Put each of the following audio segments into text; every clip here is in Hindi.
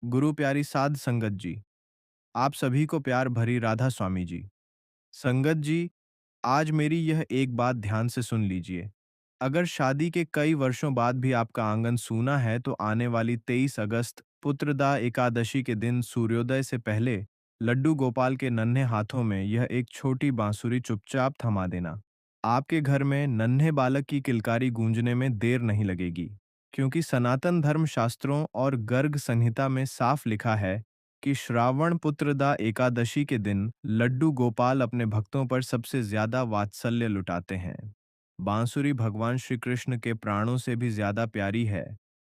गुरु प्यारी साध संगत जी, आप सभी को प्यार भरी राधा स्वामी जी। संगत जी, आज मेरी यह एक बात ध्यान से सुन लीजिए। अगर शादी के कई वर्षों बाद भी आपका आंगन सूना है तो आने वाली 23 अगस्त पुत्रदा एकादशी के दिन सूर्योदय से पहले लड्डू गोपाल के नन्हे हाथों में यह एक छोटी बांसुरी चुपचाप थमा देना। आपके घर में नन्हे बालक की किलकारी गूंजने में देर नहीं लगेगी, क्योंकि सनातन धर्म शास्त्रों और गर्ग संहिता में साफ लिखा है कि श्रावण पुत्रदा एकादशी के दिन लड्डू गोपाल अपने भक्तों पर सबसे ज्यादा वात्सल्य लुटाते हैं। बांसुरी भगवान श्री कृष्ण के प्राणों से भी ज्यादा प्यारी है।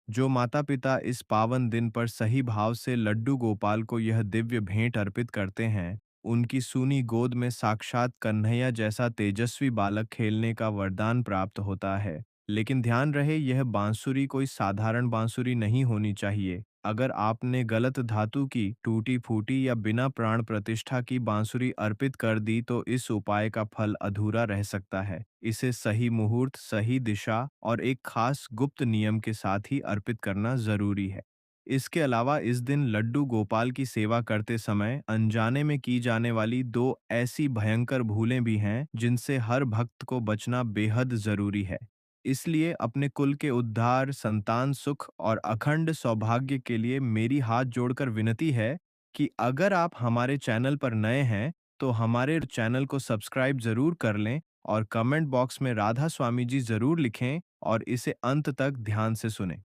जो माता पिता इस पावन दिन पर सही भाव से लड्डू गोपाल को यह दिव्य भेंट अर्पित करते हैं, उनकी सूनी गोद में साक्षात कन्हैया जैसा तेजस्वी बालक खेलने का वरदान प्राप्त होता है। लेकिन ध्यान रहे, यह बांसुरी कोई साधारण बांसुरी नहीं होनी चाहिए। अगर आपने गलत धातु की टूटी फूटी या बिना प्राण प्रतिष्ठा की बांसुरी अर्पित कर दी तो इस उपाय का फल अधूरा रह सकता है। इसे सही मुहूर्त, सही दिशा और एक खास गुप्त नियम के साथ ही अर्पित करना जरूरी है। इसके अलावा इस दिन लड्डू गोपाल की सेवा करते समय अनजाने में की जाने वाली दो ऐसी भयंकर भूलें भी हैं जिनसे हर भक्त को बचना बेहद जरूरी है। इसलिए अपने कुल के उद्धार, संतान सुख और अखंड सौभाग्य के लिए मेरी हाथ जोड़कर विनती है कि अगर आप हमारे चैनल पर नए हैं तो हमारे चैनल को सब्सक्राइब जरूर कर लें और कमेंट बॉक्स में राधा स्वामी जी जरूर लिखें और इसे अंत तक ध्यान से सुनें।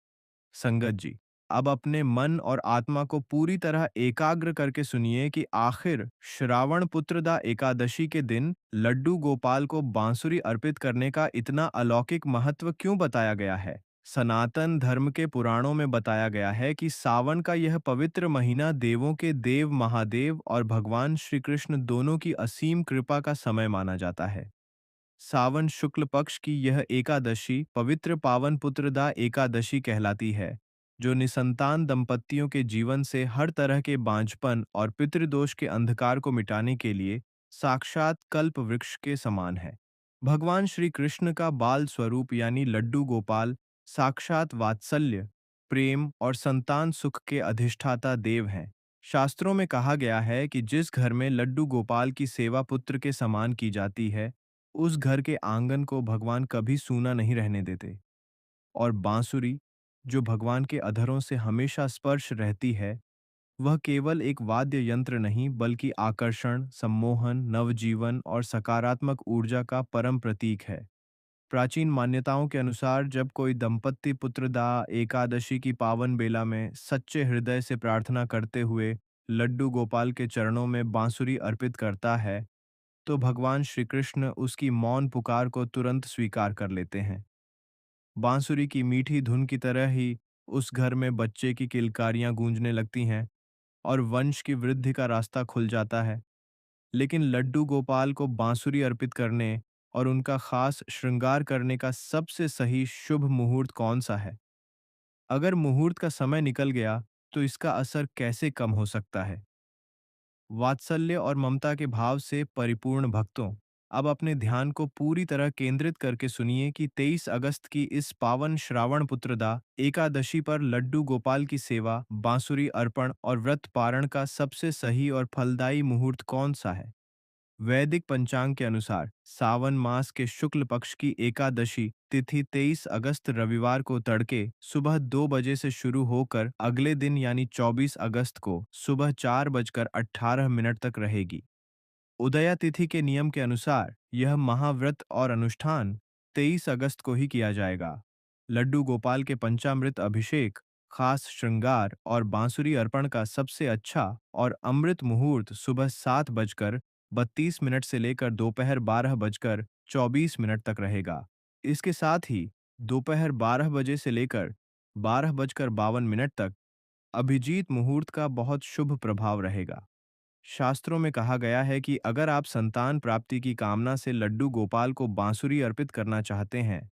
संगत जी, अब अपने मन और आत्मा को पूरी तरह एकाग्र करके सुनिए कि आखिर श्रावण पुत्रदा एकादशी के दिन लड्डू गोपाल को बांसुरी अर्पित करने का इतना अलौकिक महत्व क्यों बताया गया है। सनातन धर्म के पुराणों में बताया गया है कि सावन का यह पवित्र महीना देवों के देव महादेव और भगवान श्री कृष्ण दोनों की असीम कृपा का समय माना जाता है। सावन शुक्ल पक्ष की यह एकादशी पवित्र पावन पुत्रदा एकादशी कहलाती है, जो निसंतान दंपतियों के जीवन से हर तरह के बांझपन और पितृदोष के अंधकार को मिटाने के लिए साक्षात कल्प वृक्ष के समान है। भगवान श्री कृष्ण का बाल स्वरूप यानी लड्डू गोपाल साक्षात वात्सल्य, प्रेम और संतान सुख के अधिष्ठाता देव हैं। शास्त्रों में कहा गया है कि जिस घर में लड्डू गोपाल की सेवा पुत्र के समान की जाती है, उस घर के आंगन को भगवान कभी सूना नहीं रहने देते। और बांसुरी, जो भगवान के अधरों से हमेशा स्पर्श रहती है, वह केवल एक वाद्य यंत्र नहीं बल्कि आकर्षण, सम्मोहन, नवजीवन और सकारात्मक ऊर्जा का परम प्रतीक है। प्राचीन मान्यताओं के अनुसार जब कोई दंपत्ति पुत्रदा एकादशी की पावन बेला में सच्चे हृदय से प्रार्थना करते हुए लड्डू गोपाल के चरणों में बांसुरी अर्पित करता है, तो भगवान श्री कृष्ण उसकी मौन पुकार को तुरंत स्वीकार कर लेते हैं। बांसुरी की मीठी धुन की तरह ही उस घर में बच्चे की किलकारियां गूंजने लगती हैं और वंश की वृद्धि का रास्ता खुल जाता है। लेकिन लड्डू गोपाल को बांसुरी अर्पित करने और उनका खास श्रृंगार करने का सबसे सही शुभ मुहूर्त कौन सा है? अगर मुहूर्त का समय निकल गया तो इसका असर कैसे कम हो सकता है? वात्सल्य और ममता के भाव से परिपूर्ण भक्तों, अब अपने ध्यान को पूरी तरह केंद्रित करके सुनिए कि 23 अगस्त की इस पावन श्रावण पुत्रदा एकादशी पर लड्डू गोपाल की सेवा, बांसुरी अर्पण और व्रत पारण का सबसे सही और फलदायी मुहूर्त कौन सा है। वैदिक पंचांग के अनुसार सावन मास के शुक्ल पक्ष की एकादशी तिथि 23 अगस्त रविवार को तड़के सुबह 2 बजे से शुरू होकर अगले दिन यानी 24 अगस्त को सुबह 4:18 तक रहेगी। उदया तिथि के नियम के अनुसार यह महाव्रत और अनुष्ठान 23 अगस्त को ही किया जाएगा। लड्डू गोपाल के पंचामृत अभिषेक, खास श्रृंगार और बांसुरी अर्पण का सबसे अच्छा और अमृत मुहूर्त सुबह 7:32 से लेकर दोपहर 12:24 तक रहेगा। इसके साथ ही दोपहर 12 बजे से लेकर 12:52 तक अभिजीत मुहूर्त का बहुत शुभ प्रभाव रहेगा। शास्त्रों में कहा गया है कि अगर आप संतान प्राप्ति की कामना से लड्डू गोपाल को बांसुरी अर्पित करना चाहते हैं,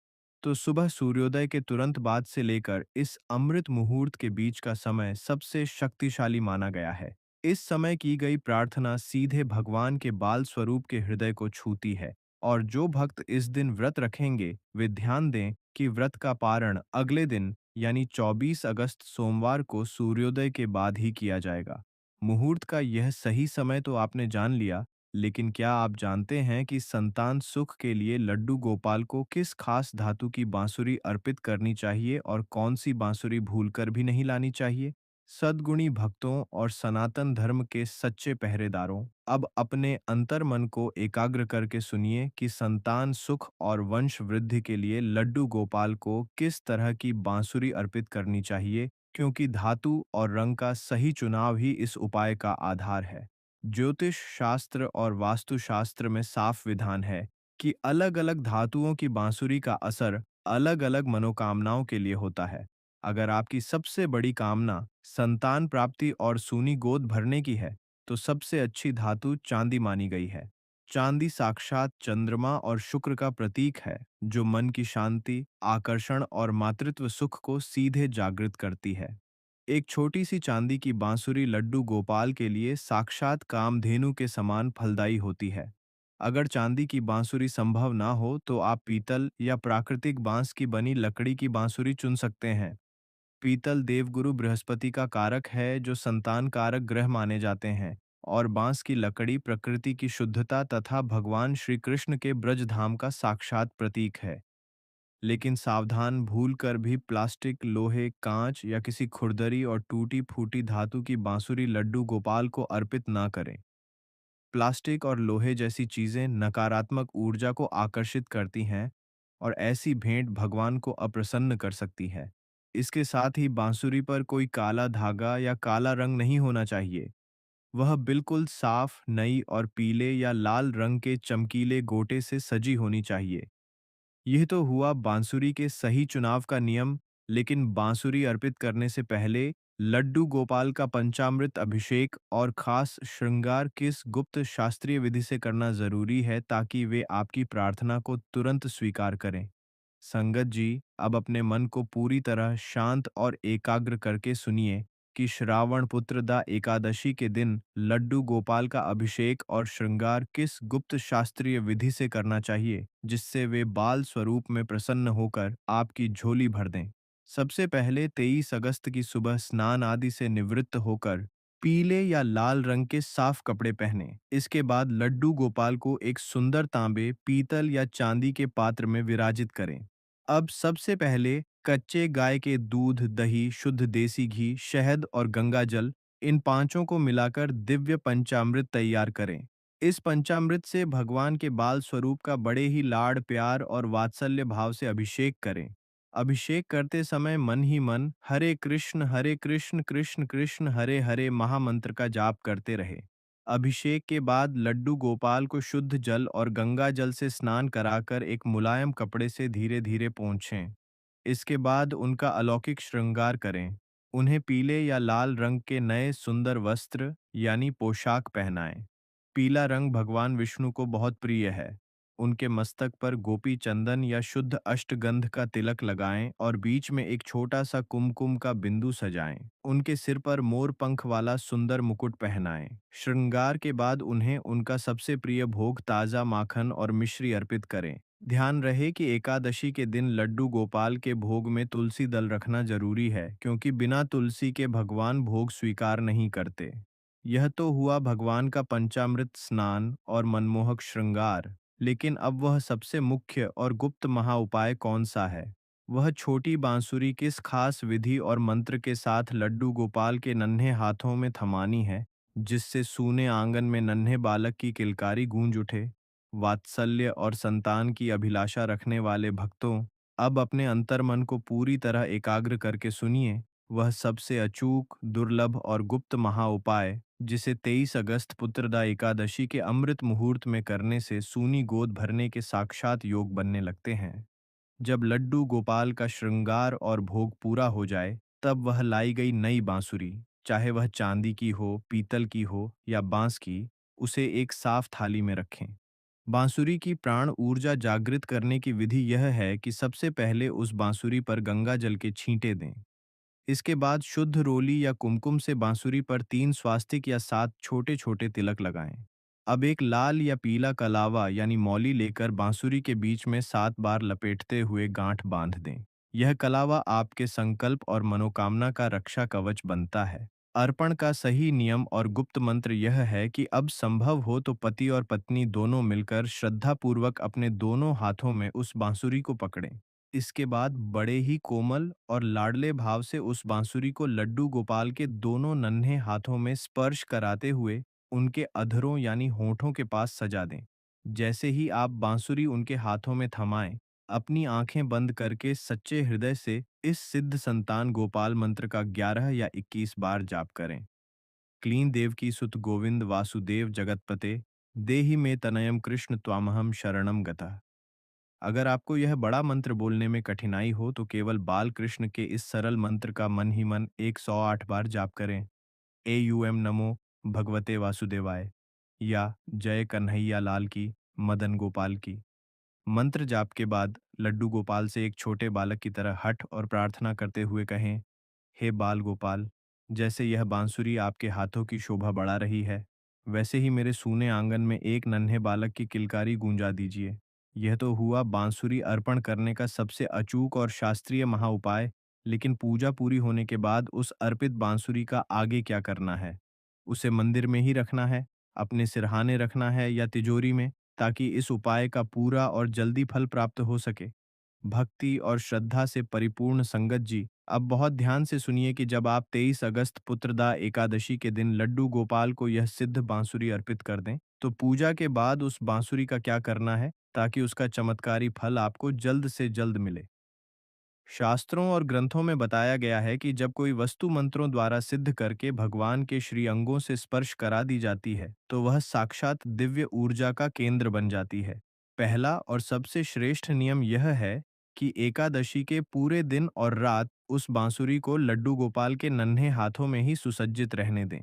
तो सुबह सूर्योदय के तुरंत बाद से लेकर इस अमृत मुहूर्त के बीच का समय सबसे शक्तिशाली माना गया है। इस समय की गई प्रार्थना सीधे भगवान के बाल स्वरूप के हृदय को छूती है। और जो भक्त इस दिन व्रत रखेंगे, वे ध्यान दें कि व्रत का पारण अगले दिन यानी 24 अगस्त सोमवार को सूर्योदय के बाद ही किया जाएगा। मुहूर्त का यह सही समय तो आपने जान लिया, लेकिन क्या आप जानते हैं कि संतान सुख के लिए लड्डू गोपाल को किस खास धातु की बांसुरी अर्पित करनी चाहिए और कौन सी बांसुरी भूलकर भी नहीं लानी चाहिए? सद्गुणी भक्तों और सनातन धर्म के सच्चे पहरेदारों, अब अपने अंतर्मन को एकाग्र करके सुनिए कि संतान सुख और वंश वृद्धि के लिए लड्डू गोपाल को किस तरह की बांसुरी अर्पित करनी चाहिए, क्योंकि धातु और रंग का सही चुनाव ही इस उपाय का आधार है। ज्योतिष शास्त्र और वास्तुशास्त्र में साफ विधान है कि अलग-अलग धातुओं की बांसुरी का असर अलग-अलग मनोकामनाओं के लिए होता है। अगर आपकी सबसे बड़ी कामना संतान प्राप्ति और सूनी गोद भरने की है, तो सबसे अच्छी धातु चांदी मानी गई है। चांदी साक्षात चंद्रमा और शुक्र का प्रतीक है, जो मन की शांति, आकर्षण और मातृत्व सुख को सीधे जागृत करती है। एक छोटी सी चांदी की बांसुरी लड्डू गोपाल के लिए साक्षात कामधेनु के समान फलदायी होती है। अगर चांदी की बांसुरी संभव ना हो, तो आप पीतल या प्राकृतिक बांस की बनी लकड़ी की बांसुरी चुन सकते हैं। पीतल देवगुरु बृहस्पति का कारक है, जो संतान कारक ग्रह माने जाते हैं, और बांस की लकड़ी प्रकृति की शुद्धता तथा भगवान श्री कृष्ण के ब्रज धाम का साक्षात प्रतीक है। लेकिन सावधान, भूलकर भी प्लास्टिक, लोहे, कांच या किसी खुरदरी और टूटी फूटी धातु की बांसुरी लड्डू गोपाल को अर्पित ना करें। प्लास्टिक और लोहे जैसी चीजें नकारात्मक ऊर्जा को आकर्षित करती हैं और ऐसी भेंट भगवान को अप्रसन्न कर सकती है। इसके साथ ही बांसुरी पर कोई काला धागा या काला रंग नहीं होना चाहिए। वह बिल्कुल साफ, नई और पीले या लाल रंग के चमकीले गोटे से सजी होनी चाहिए। यह तो हुआ बांसुरी के सही चुनाव का नियम, लेकिन बांसुरी अर्पित करने से पहले लड्डू गोपाल का पंचामृत अभिषेक और खास श्रृंगार किस गुप्त शास्त्रीय विधि से करना जरूरी है, ताकि वे आपकी प्रार्थना को तुरंत स्वीकार करें। संगत जी, अब अपने मन को पूरी तरह शांत और एकाग्र करके सुनिए कि श्रावण पुत्रदा एकादशी के दिन लड्डू गोपाल का अभिषेक और श्रृंगार किस गुप्त शास्त्रीय विधि से करना चाहिए, जिससे वे बाल स्वरूप में प्रसन्न होकर आपकी झोली भर दें। सबसे पहले 23 अगस्त की सुबह स्नान आदि से निवृत्त होकर पीले या लाल रंग के साफ कपड़े पहने। इसके बाद लड्डू गोपाल को एक सुंदर तांबे, पीतल या चांदी के पात्र में विराजित करें। अब सबसे पहले कच्चे गाय के दूध, दही, शुद्ध देसी घी, शहद और गंगा जल, इन पांचों को मिलाकर दिव्य पंचामृत तैयार करें। इस पंचामृत से भगवान के बाल स्वरूप का बड़े ही लाड़, प्यार और वात्सल्य भाव से अभिषेक करें। अभिषेक करते समय मन ही मन हरे कृष्ण कृष्ण कृष्ण हरे हरे महामंत्र का जाप करते रहे। अभिषेक के बाद लड्डू गोपाल को शुद्ध जल और गंगा जल से स्नान कराकर एक मुलायम कपड़े से धीरे धीरे पोंछें। इसके बाद उनका अलौकिक श्रृंगार करें। उन्हें पीले या लाल रंग के नए सुंदर वस्त्र यानी पोशाक पहनाएं। पीला रंग भगवान विष्णु को बहुत प्रिय है। उनके मस्तक पर गोपी चंदन या शुद्ध अष्टगंध का तिलक लगाएं और बीच में एक छोटा सा कुमकुम का बिंदु सजाएं। उनके सिर पर मोर पंख वाला सुंदर मुकुट पहनाएं। श्रृंगार के बाद उन्हें उनका सबसे प्रिय भोग ताजा माखन और मिश्री अर्पित करें। ध्यान रहे कि एकादशी के दिन लड्डू गोपाल के भोग में तुलसी दल रखना जरूरी है, क्योंकि बिना तुलसी के भगवान भोग स्वीकार नहीं करते। यह तो हुआ भगवान का पंचामृत स्नान और मनमोहक श्रृंगार, लेकिन अब वह सबसे मुख्य और गुप्त महा उपाय कौन सा है? वह छोटी बांसुरी किस खास विधि और मंत्र के साथ लड्डू गोपाल के नन्हे हाथों में थमानी है, जिससे सूने आंगन में नन्हे बालक की किलकारी गूंज उठे? वात्सल्य और संतान की अभिलाषा रखने वाले भक्तों, अब अपने अंतर्मन को पूरी तरह एकाग्र करके सुनिए वह सबसे अचूक, दुर्लभ और गुप्त महा उपाय, जिसे 23 अगस्त पुत्रदा एकादशी के अमृत मुहूर्त में करने से सूनी गोद भरने के साक्षात योग बनने लगते हैं। जब लड्डू गोपाल का श्रृंगार और भोग पूरा हो जाए, तब वह लाई गई नई बांसुरी, चाहे वह चांदी की हो, पीतल की हो या बांस की, उसे एक साफ थाली में रखें। बांसुरी की प्राण ऊर्जा जागृत करने की विधि यह है कि सबसे पहले उस बांसुरी पर गंगा जल के छींटे दें। इसके बाद शुद्ध रोली या कुमकुम से बांसुरी पर 3 स्वास्तिक या 7 छोटे छोटे तिलक लगाएं। अब एक लाल या पीला कलावा यानी मौली लेकर बांसुरी के बीच में 7 बार लपेटते हुए गांठ बांध दें। यह कलावा आपके संकल्प और मनोकामना का रक्षा कवच बनता है। अर्पण का सही नियम और गुप्त मंत्र यह है कि अब संभव हो तो पति और पत्नी दोनों मिलकर श्रद्धापूर्वक अपने दोनों हाथों में उस बांसुरी को पकड़ें। इसके बाद बड़े ही कोमल और लाडले भाव से उस बांसुरी को लड्डू गोपाल के दोनों नन्हे हाथों में स्पर्श कराते हुए उनके अधरों यानी होठों के पास सजा दें। जैसे ही आप बांसुरी उनके हाथों में थमाएं, अपनी आंखें बंद करके सच्चे हृदय से इस सिद्ध संतान गोपाल मंत्र का 11 या 21 बार जाप करें। क्लीन देव की सुत गोविंद वासुदेव जगतपते, देहि में तनयम कृष्ण त्वामहम शरणम गतः। अगर आपको यह बड़ा मंत्र बोलने में कठिनाई हो तो केवल बाल कृष्ण के इस सरल मंत्र का मन ही मन 108 बार जाप करें। एयूएम नमो भगवते वासुदेवाय या जय कन्हैया लाल की, मदन गोपाल की। मंत्र जाप के बाद लड्डू गोपाल से एक छोटे बालक की तरह हठ और प्रार्थना करते हुए कहें, हे बाल गोपाल, जैसे यह बांसुरी आपके हाथों की शोभा बढ़ा रही है, वैसे ही मेरे सूने आंगन में एक नन्हे बालक की किलकारी गूंजा दीजिए। यह तो हुआ बांसुरी अर्पण करने का सबसे अचूक और शास्त्रीय महा उपाय, लेकिन पूजा पूरी होने के बाद उस अर्पित बांसुरी का आगे क्या करना है? उसे मंदिर में ही रखना है, अपने सिरहाने रखना है या तिजोरी में, ताकि इस उपाय का पूरा और जल्दी फल प्राप्त हो सके? भक्ति और श्रद्धा से परिपूर्ण संगत जी, अब बहुत ध्यान से सुनिए कि जब आप 23 अगस्त पुत्रदा एकादशी के दिन लड्डू गोपाल को यह सिद्ध बांसुरी अर्पित कर दें, तो पूजा के बाद उस बांसुरी का क्या करना है ताकि उसका चमत्कारी फल आपको जल्द से जल्द मिले। शास्त्रों और ग्रंथों में बताया गया है कि जब कोई वस्तु मंत्रों द्वारा सिद्ध करके भगवान के श्री अंगों से स्पर्श करा दी जाती है, तो वह साक्षात दिव्य ऊर्जा का केंद्र बन जाती है। पहला और सबसे श्रेष्ठ नियम यह है कि एकादशी के पूरे दिन और रात उस बांसुरी को लड्डू गोपाल के नन्हे हाथों में ही सुसज्जित रहने दें।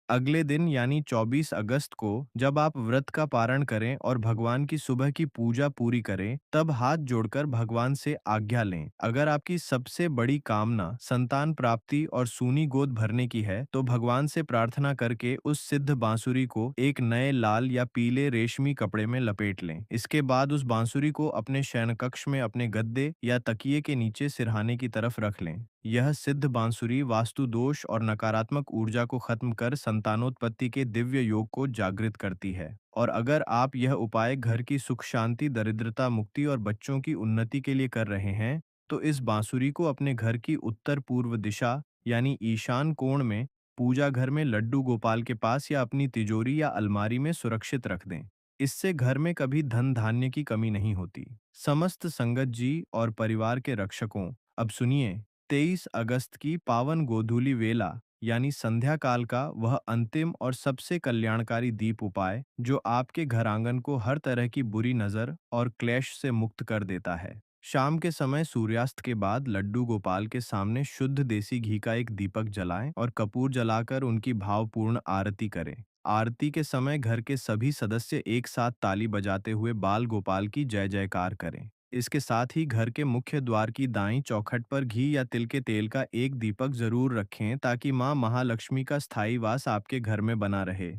अगले दिन यानी 24 अगस्त को जब आप व्रत का पारण करें और भगवान की सुबह की पूजा पूरी करें, तब हाथ जोड़कर भगवान से आज्ञा लें। अगर आपकी सबसे बड़ी कामना संतान प्राप्ति और सूनी गोद भरने की है, तो भगवान से प्रार्थना करके उस सिद्ध बांसुरी को एक नए लाल या पीले रेशमी कपड़े में लपेट लें। इसके बाद उस बांसुरी को अपने शयन कक्ष में अपने गद्दे या तकिए के नीचे सिरहाने की तरफ रख लें। यह सिद्ध बांसुरी वास्तु दोष और नकारात्मक ऊर्जा को खत्म कर संतानोत्पत्ति के दिव्य योग को जागृत करती है। और अगर आप यह उपाय घर की सुख शांति, दरिद्रता मुक्ति और बच्चों की उन्नति के लिए कर रहे हैं, तो इस बांसुरी को अपने घर की उत्तर पूर्व दिशा यानी ईशान कोण में पूजा घर में लड्डू गोपाल के पास या अपनी तिजोरी या अलमारी में सुरक्षित रख दें। इससे घर में कभी धन धान्य की कमी नहीं होती। समस्त संगत जी और परिवार के रक्षकों, अब सुनिए, 23 अगस्त की पावन गोधूली वेला यानी संध्या काल का वह अंतिम और सबसे कल्याणकारी दीप उपाय जो आपके घर आंगन को हर तरह की बुरी नजर और क्लेश से मुक्त कर देता है। शाम के समय सूर्यास्त के बाद लड्डू गोपाल के सामने शुद्ध देसी घी का एक दीपक जलाएं और कपूर जलाकर उनकी भावपूर्ण आरती करें। आरती के समय घर के सभी सदस्य एक साथ ताली बजाते हुए बाल गोपाल की जय जयकार करें। इसके साथ ही घर के मुख्य द्वार की दाईं चौखट पर घी या तिल के तेल का एक दीपक जरूर रखें ताकि मां महालक्ष्मी का स्थायी वास आपके घर में बना रहे।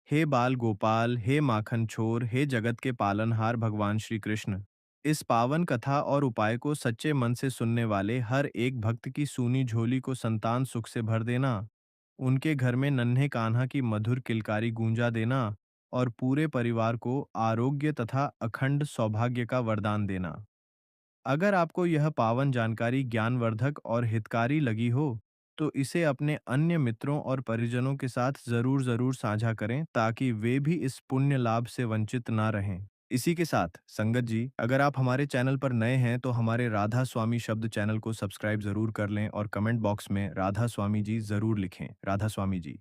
हे बाल गोपाल, हे माखन छोर, हे जगत के पालनहार भगवान श्री कृष्ण, इस पावन कथा और उपाय को सच्चे मन से सुनने वाले हर एक भक्त की सूनी झोली को संतान सुख से भर देना, उनके घर में नन्हे कान्हा की मधुर किलकारी गूंजा देना और पूरे परिवार को आरोग्य तथा अखंड सौभाग्य का वरदान देना। अगर आपको यह पावन जानकारी ज्ञानवर्धक और हितकारी लगी हो, तो इसे अपने अन्य मित्रों और परिजनों के साथ ज़रूर साझा करें ताकि वे भी इस पुण्य लाभ से वंचित ना रहें। इसी के साथ संगत जी, अगर आप हमारे चैनल पर नए हैं तो हमारे राधा स्वामी शब्द चैनल को सब्सक्राइब ज़रूर कर लें और कमेंट बॉक्स में राधा स्वामी जी ज़रूर लिखें। राधा स्वामी जी।